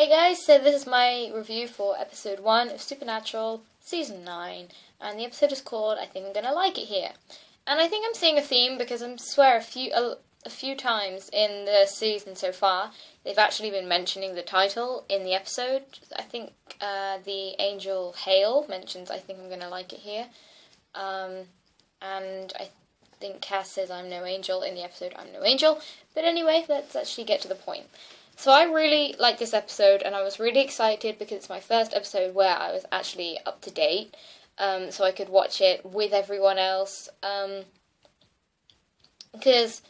Hey guys, so this is my review for episode 1 of Supernatural Season 9, and the episode is called I Think I'm Gonna Like It Here. And I think I'm seeing a theme because I swear a few times in the season so far, they've actually been mentioning the title in the episode. I think the angel Hale mentions I Think I'm Gonna Like It Here, and I think Cass says I'm no angel in the episode I'm no angel, but anyway, let's actually get to the point. So I really like this episode, and I was really excited because it's my first episode where I was actually up to date, so I could watch it with everyone else, because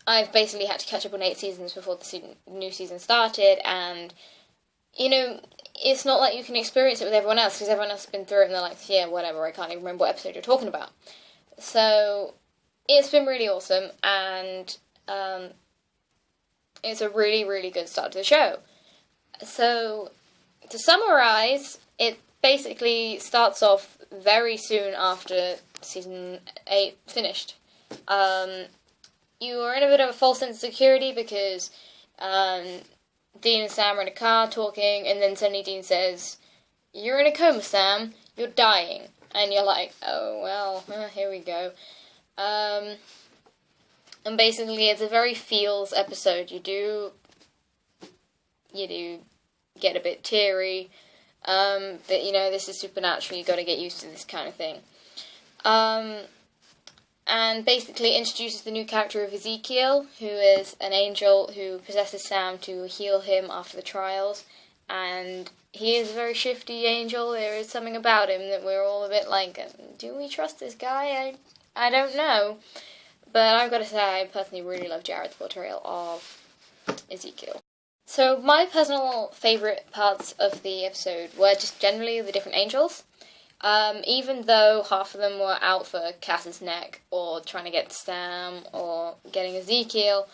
I've basically had to catch up on 8 seasons before the new season started, and, you know, it's not like you can experience it with everyone else, because everyone else has been through it, and they're like, yeah, whatever, I can't even remember what episode you're talking about. So, it's been really awesome, and, it's a really, really good start to the show. So, to summarise, it basically starts off very soon after Season 8 finished. You are in a bit of a false sense of security because Dean and Sam are in a car talking, and then suddenly Dean says, "You're in a coma, Sam. You're dying." And you're like, oh, well, here we go. And basically, it's a very feels episode. You do get a bit teary, but you know, this is Supernatural, you got to get used to this kind of thing. And basically introduces the new character of Ezekiel, who is an angel who possesses Sam to heal him after the trials, and he is a very shifty angel. There is something about him that we're all a bit like, do we trust this guy? I don't know. But I've got to say, I personally really love Jared's portrayal of Ezekiel. So my personal favourite parts of the episode were just generally the different angels. Even though half of them were out for Cass's neck, or trying to get Sam, or getting Ezekiel,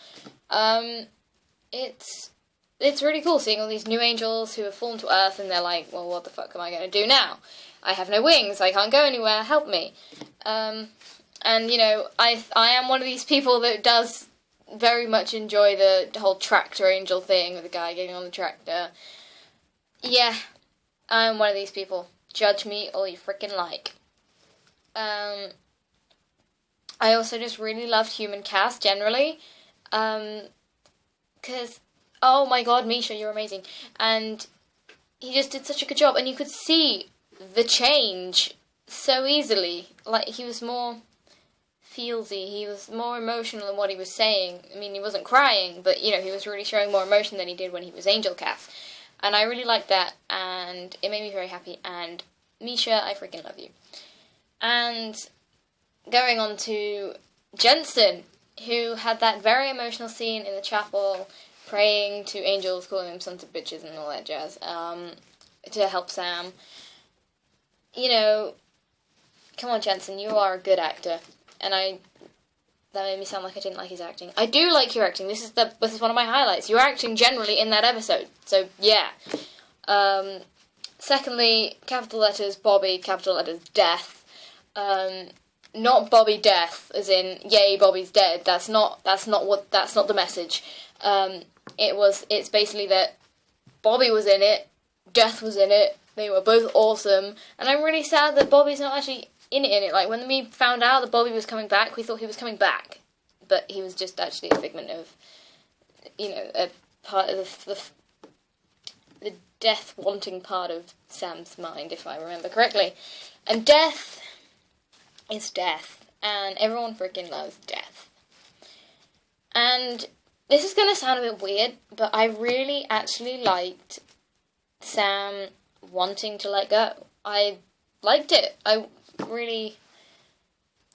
it's really cool seeing all these new angels who have fallen to Earth, and they're like, well, what the fuck am I going to do now? I have no wings, I can't go anywhere, help me. And, you know, I am one of these people that does very much enjoy the whole tractor angel thing, with the guy getting on the tractor. Yeah, I'm one of these people. Judge me all you frickin' like. I also just really loved Human Cass, generally. Because, oh my god, Misha, you're amazing. And he just did such a good job, and you could see the change so easily. Like, he was more feelsy, he was more emotional in what he was saying. I mean, he wasn't crying, but, you know, he was really showing more emotion than he did when he was Angel Cass. And I really liked that, and it made me very happy, and Misha, I freaking love you. And going on to Jensen, who had that very emotional scene in the chapel, praying to angels, calling them sons of bitches and all that jazz, to help Sam. You know, come on, Jensen, you are a good actor. And that made me sound like I didn't like his acting. I do like your acting. This is one of my highlights. Your acting generally in that episode. So, yeah. Secondly, capital letters Bobby, capital letters death. Not Bobby death, as in, yay, Bobby's dead. That's not the message. It's basically that Bobby was in it, death was in it, they were both awesome, and I'm really sad that Bobby's not actually in it. Like, when we found out that Bobby was coming back, we thought he was coming back, but he was just actually a figment of, you know, a part of the death-wanting part of Sam's mind, if I remember correctly. And death is death, and everyone freaking loves death. And this is going to sound a bit weird, but I really actually liked Sam wanting to let go. I liked it. I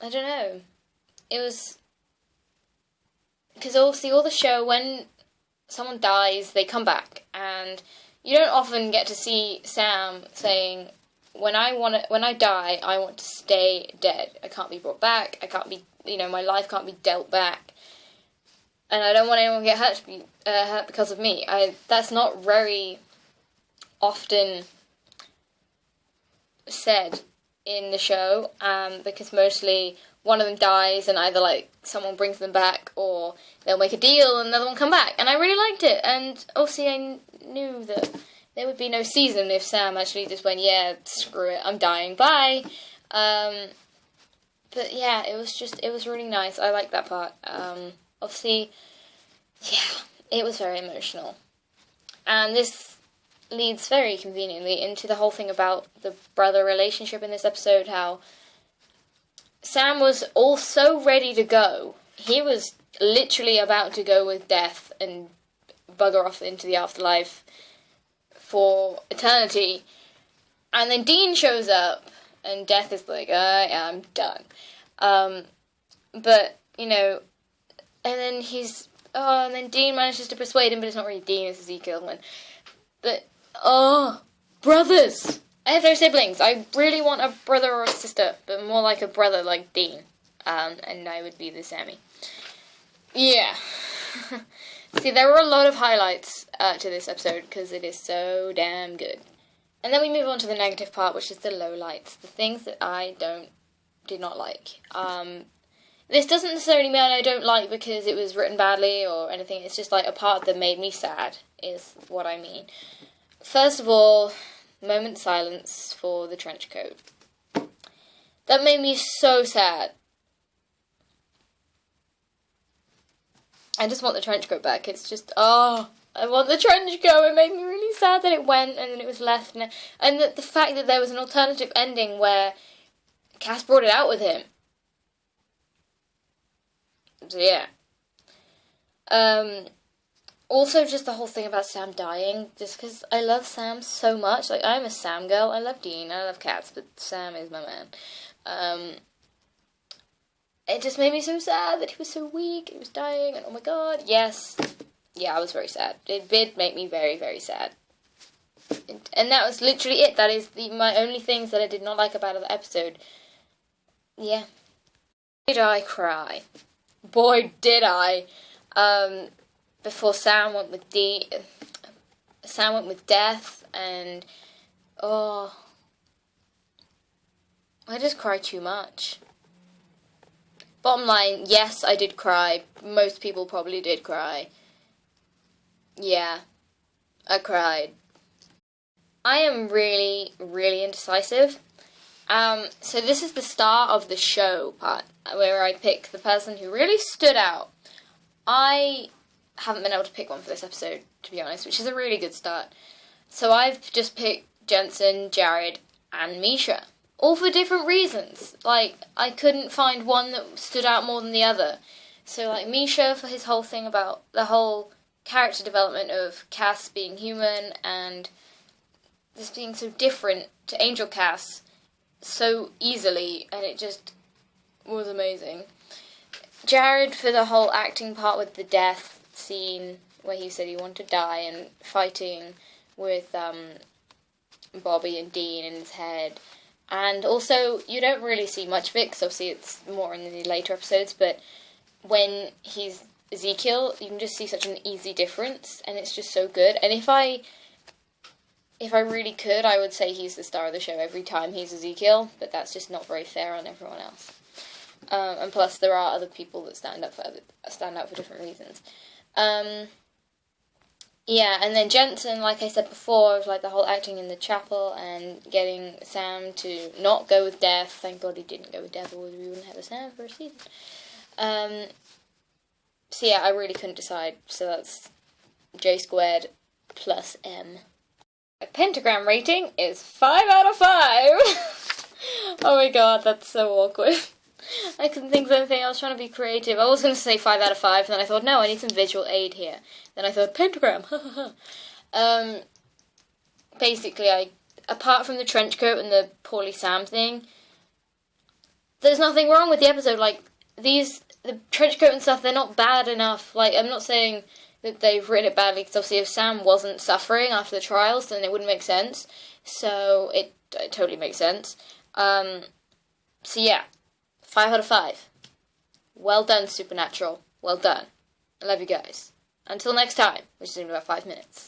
don't know. It was, because obviously all the show, when someone dies, they come back, and you don't often get to see Sam saying, when I die, I want to stay dead. I can't be brought back. I can't be, you know, my life can't be dealt back. And I don't want anyone to get hurt because of me. That's not very often said in the show, because mostly one of them dies and either, like, someone brings them back or they'll make a deal and another one come back. And I really liked it. And obviously I knew that there would be no season if Sam actually just went, yeah, screw it, I'm dying, bye. But yeah, it was really nice. I liked that part. Obviously, yeah, it was very emotional. And this leads very conveniently into the whole thing about the brother relationship in this episode, how Sam was all so ready to go. He was literally about to go with death and bugger off into the afterlife for eternity. And then Dean shows up, and Death is like, I'm done. But, you know, and then and then Dean manages to persuade him, but it's not really Dean, it's Ezekiel. But, brothers! I have no siblings. I really want a brother or a sister, but more like a brother like Dean. And I would be the Sammy. Yeah. See, there were a lot of highlights to this episode, because it is so damn good. And then we move on to the negative part, which is the lowlights. The things that I did not like. This doesn't necessarily mean I don't like because it was written badly or anything. It's just like a part that made me sad, is what I mean. First of all, moment silence for the trench coat. That made me so sad. I just want the trench coat back. It's just, I want the trench coat. It made me really sad that it went and then it was left. And the fact that there was an alternative ending where Cass brought it out with him. So, yeah. Also, just the whole thing about Sam dying, just because I love Sam so much. Like, I'm a Sam girl. I love Dean. I love cats, but Sam is my man. It just made me so sad that he was so weak, he was dying, and oh my god, yes. Yeah, I was very sad. It did make me very, very sad. And that was literally it. That is my only things that I did not like about the episode. Yeah. Did I cry? Boy, did I. Before Sam went with Sam went with Death, and I just cried too much. Bottom line, yes, I did cry. Most people probably did cry. Yeah, I cried. I am really, really indecisive. So this is the start of the show part, where I pick the person who really stood out. I haven't been able to pick one for this episode, to be honest, which is a really good start. So I've just picked Jensen, Jared, and Misha. All for different reasons. Like, I couldn't find one that stood out more than the other. So, like, Misha for his whole thing about the whole character development of Cass being human and just being so different to Angel Cass so easily, and it just was amazing. Jared for the whole acting part with the death scene where he said he wanted to die and fighting with Bobby and Dean in his head. And also, you don't really see much of it, because obviously it's more in the later episodes, but when he's Ezekiel, you can just see such an easy difference, and it's just so good. And if I really could, I would say he's the star of the show every time he's Ezekiel, but that's just not very fair on everyone else. And plus, there are other people that stand out for different reasons. Yeah, and then Jensen, like I said before, was like the whole acting in the chapel and getting Sam to not go with Death. Thank God he didn't go with Death, or we wouldn't have a Sam for a season. So yeah, I really couldn't decide. So that's J squared plus M. My Pentagram rating is 5 out of 5. Oh my god, that's so awkward. I couldn't think of anything. I was trying to be creative. I was going to say 5 out of 5, and then I thought, no, I need some visual aid here. Then I thought, Pentagram. Basically, apart from the trench coat and the poorly Sam thing, there's nothing wrong with the episode. Like, the trench coat and stuff, they're not bad enough. Like, I'm not saying that they've written it badly, because obviously if Sam wasn't suffering after the trials, then it wouldn't make sense. So, it totally makes sense. So yeah. 5 out of 5. Well done, Supernatural. Well done. I love you guys. Until next time, which is in about 5 minutes.